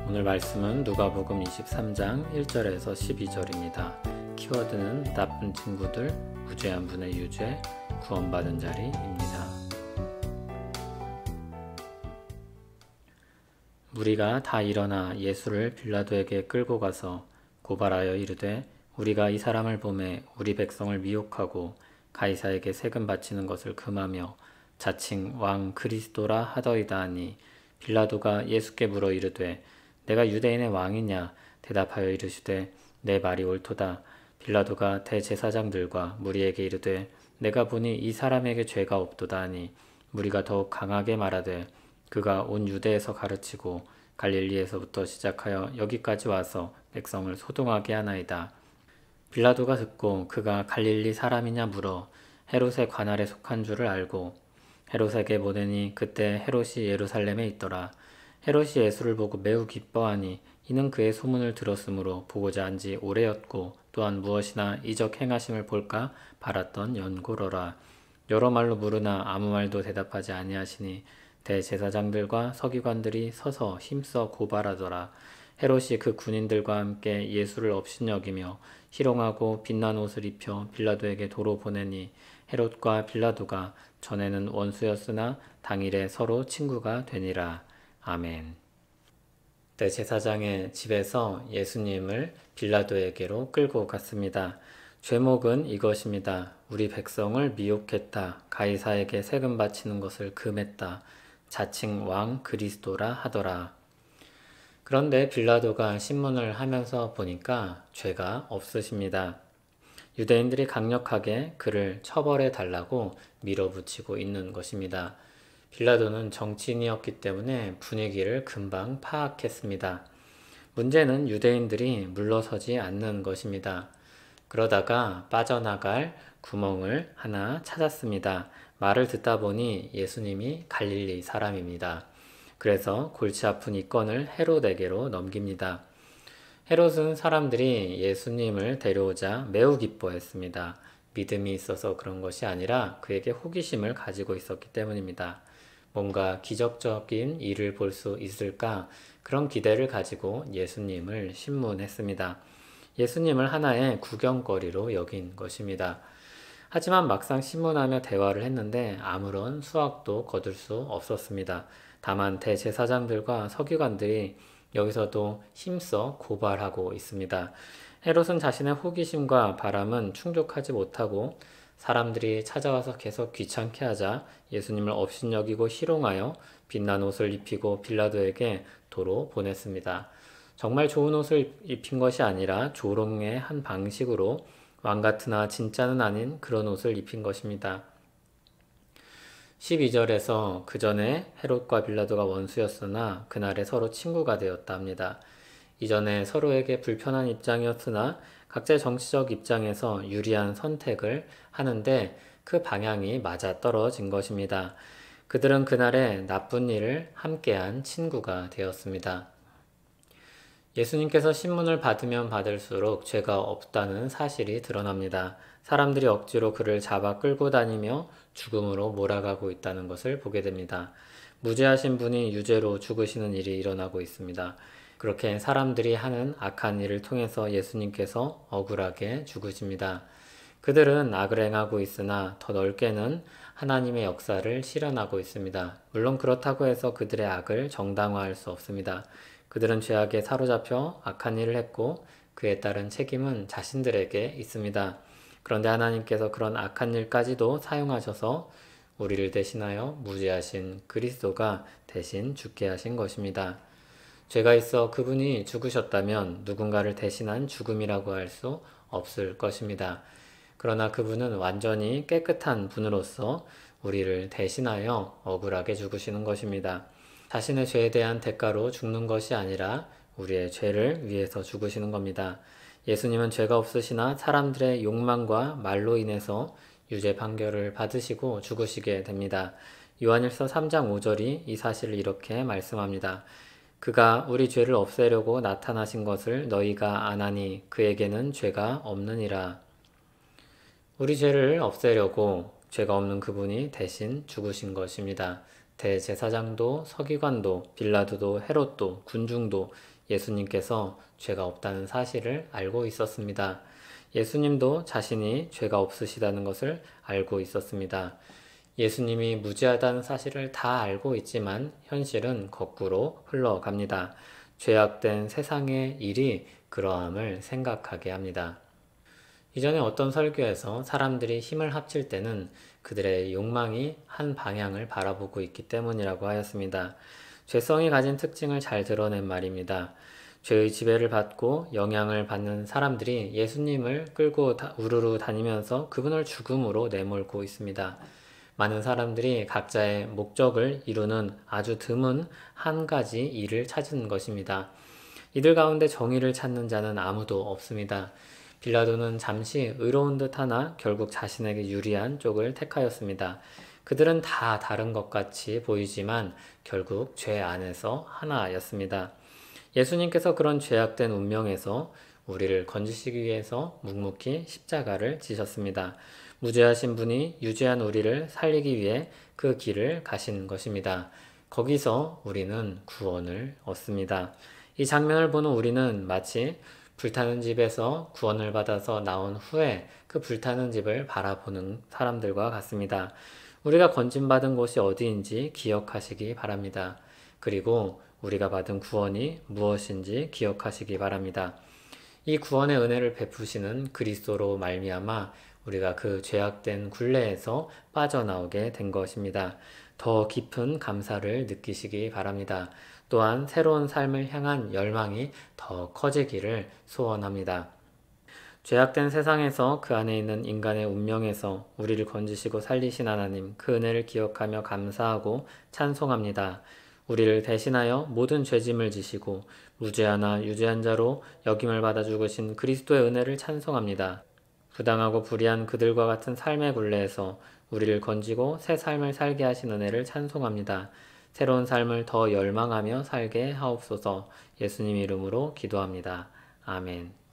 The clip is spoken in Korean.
오늘 말씀은 누가복음 23장 1절에서 12절입니다. 키워드는 나쁜 친구들, 무죄한 분의 유죄, 구원받은 자리입니다. 무리가 다 일어나 예수를 빌라도에게 끌고 가서 고발하여 이르되 우리가 이 사람을 보매 우리 백성을 미혹하고 가이사에게 세금 바치는 것을 금하며 자칭 왕 그리스도라 하더이다 하니 빌라도가 예수께 물어 이르되 내가 유대인의 왕이냐 대답하여 이르시되 내 말이 옳도다. 빌라도가 대제사장들과 무리에게 이르되 내가 보니 이 사람에게 죄가 없도다 하니 무리가 더욱 강하게 말하되 그가 온 유대에서 가르치고 갈릴리에서부터 시작하여 여기까지 와서 백성을 소동하게 하나이다. 빌라도가 듣고 그가 갈릴리 사람이냐 물어 헤롯의 관할에 속한 줄을 알고 헤롯에게 보내니 그때 헤롯이 예루살렘에 있더라. 헤롯이 예수를 보고 매우 기뻐하니 이는 그의 소문을 들었으므로 보고자 한 지 오래였고 또한 무엇이나 이적 행하심을 볼까 바랐던 연고로라. 여러 말로 물으나 아무 말도 대답하지 아니하시니 대제사장들과 서기관들이 서서 힘써 고발하더라. 헤롯이 그 군인들과 함께 예수를 업신여기며 희롱하고 빛난 옷을 입혀 빌라도에게 도로 보내니 헤롯과 빌라도가 전에는 원수였으나 당일에 서로 친구가 되니라. 아멘. 대제사장의 집에서 예수님을 빌라도에게로 끌고 갔습니다. 죄목은 이것입니다. 우리 백성을 미혹했다. 가이사에게 세금 바치는 것을 금했다. 자칭 왕 그리스도라 하더라. 그런데 빌라도가 신문을 하면서 보니까 죄가 없으십니다. 유대인들이 강력하게 그를 처벌해 달라고 밀어붙이고 있는 것입니다. 빌라도는 정치인이었기 때문에 분위기를 금방 파악했습니다. 문제는 유대인들이 물러서지 않는 것입니다. 그러다가 빠져나갈 구멍을 하나 찾았습니다. 말을 듣다 보니 예수님이 갈릴리 사람입니다. 그래서 골치 아픈 이 건을 헤롯에게로 넘깁니다. 헤롯은 사람들이 예수님을 데려오자 매우 기뻐했습니다. 믿음이 있어서 그런 것이 아니라 그에게 호기심을 가지고 있었기 때문입니다. 뭔가 기적적인 일을 볼 수 있을까 그런 기대를 가지고 예수님을 신문했습니다. 예수님을 하나의 구경거리로 여긴 것입니다. 하지만 막상 신문하며 대화를 했는데 아무런 수확도 거둘 수 없었습니다. 다만 대제사장들과 서기관들이 여기서도 힘써 고발하고 있습니다. 헤롯은 자신의 호기심과 바람은 충족하지 못하고 사람들이 찾아와서 계속 귀찮게 하자 예수님을 업신여기고 희롱하여 빛난 옷을 입히고 빌라도에게 도로 보냈습니다. 정말 좋은 옷을 입힌 것이 아니라 조롱의 한 방식으로 왕같으나 진짜는 아닌 그런 옷을 입힌 것입니다. 12절에서 그 전에 헤롯과 빌라도가 원수였으나 그날에 서로 친구가 되었다 합니다. 이전에 서로에게 불편한 입장이었으나 각자의 정치적 입장에서 유리한 선택을 하는데 그 방향이 맞아떨어진 것입니다. 그들은 그날에 나쁜 일을 함께한 친구가 되었습니다. 예수님께서 신문을 받으면 받을수록 죄가 없다는 사실이 드러납니다. 사람들이 억지로 그를 잡아 끌고 다니며 죽음으로 몰아가고 있다는 것을 보게 됩니다. 무죄하신 분이 유죄로 죽으시는 일이 일어나고 있습니다. 그렇게 사람들이 하는 악한 일을 통해서 예수님께서 억울하게 죽으십니다. 그들은 악을 행하고 있으나 더 넓게는 하나님의 역사를 실현하고 있습니다. 물론 그렇다고 해서 그들의 악을 정당화할 수 없습니다. 그들은 죄악에 사로잡혀 악한 일을 했고 그에 따른 책임은 자신들에게 있습니다. 그런데 하나님께서 그런 악한 일까지도 사용하셔서 우리를 대신하여 무죄하신 그리스도가 대신 죽게 하신 것입니다. 죄가 있어 그분이 죽으셨다면 누군가를 대신한 죽음이라고 할 수 없을 것입니다. 그러나 그분은 완전히 깨끗한 분으로서 우리를 대신하여 억울하게 죽으시는 것입니다. 자신의 죄에 대한 대가로 죽는 것이 아니라 우리의 죄를 위해서 죽으시는 겁니다. 예수님은 죄가 없으시나 사람들의 욕망과 말로 인해서 유죄 판결을 받으시고 죽으시게 됩니다. 요한일서 3장 5절이 이 사실을 이렇게 말씀합니다. 그가 우리 죄를 없애려고 나타나신 것을 너희가 아나니 그에게는 죄가 없느니라. 우리 죄를 없애려고 죄가 없는 그분이 대신 죽으신 것입니다. 대제사장도 서기관도 빌라도도 헤롯도 군중도 예수님께서 죄가 없다는 사실을 알고 있었습니다. 예수님도 자신이 죄가 없으시다는 것을 알고 있었습니다. 예수님이 무죄하다는 사실을 다 알고 있지만 현실은 거꾸로 흘러갑니다. 죄악된 세상의 일이 그러함을 생각하게 합니다. 이전에 어떤 설교에서 사람들이 힘을 합칠 때는 그들의 욕망이 한 방향을 바라보고 있기 때문이라고 하였습니다. 죄성이 가진 특징을 잘 드러낸 말입니다. 죄의 지배를 받고 영향을 받는 사람들이 예수님을 끌고 우르르 다니면서 그분을 죽음으로 내몰고 있습니다. 많은 사람들이 각자의 목적을 이루는 아주 드문 한 가지 일을 찾은 것입니다. 이들 가운데 정의를 찾는 자는 아무도 없습니다. 빌라도는 잠시 의로운 듯 하나 결국 자신에게 유리한 쪽을 택하였습니다. 그들은 다 다른 것 같이 보이지만 결국 죄 안에서 하나였습니다. 예수님께서 그런 죄악된 운명에서 우리를 건지시기 위해서 묵묵히 십자가를 지셨습니다. 무죄하신 분이 유죄한 우리를 살리기 위해 그 길을 가신 것입니다. 거기서 우리는 구원을 얻습니다. 이 장면을 보는 우리는 마치 불타는 집에서 구원을 받아서 나온 후에 그 불타는 집을 바라보는 사람들과 같습니다. 우리가 건진받은 곳이 어디인지 기억하시기 바랍니다. 그리고 우리가 받은 구원이 무엇인지 기억하시기 바랍니다. 이 구원의 은혜를 베푸시는 그리스도로 말미암아 우리가 그 죄악된 굴레에서 빠져나오게 된 것입니다. 더 깊은 감사를 느끼시기 바랍니다. 또한 새로운 삶을 향한 열망이 더 커지기를 소원합니다. 죄악된 세상에서 그 안에 있는 인간의 운명에서 우리를 건지시고 살리신 하나님, 그 은혜를 기억하며 감사하고 찬송합니다. 우리를 대신하여 모든 죄짐을 지시고 무죄하나 유죄한 자로 역임을 받아 죽으신 그리스도의 은혜를 찬송합니다. 부당하고 불의한 그들과 같은 삶의 굴레에서 우리를 건지고 새 삶을 살게 하신 은혜를 찬송합니다. 새로운 삶을 더 열망하며 살게 하옵소서. 예수님 이름으로 기도합니다. 아멘.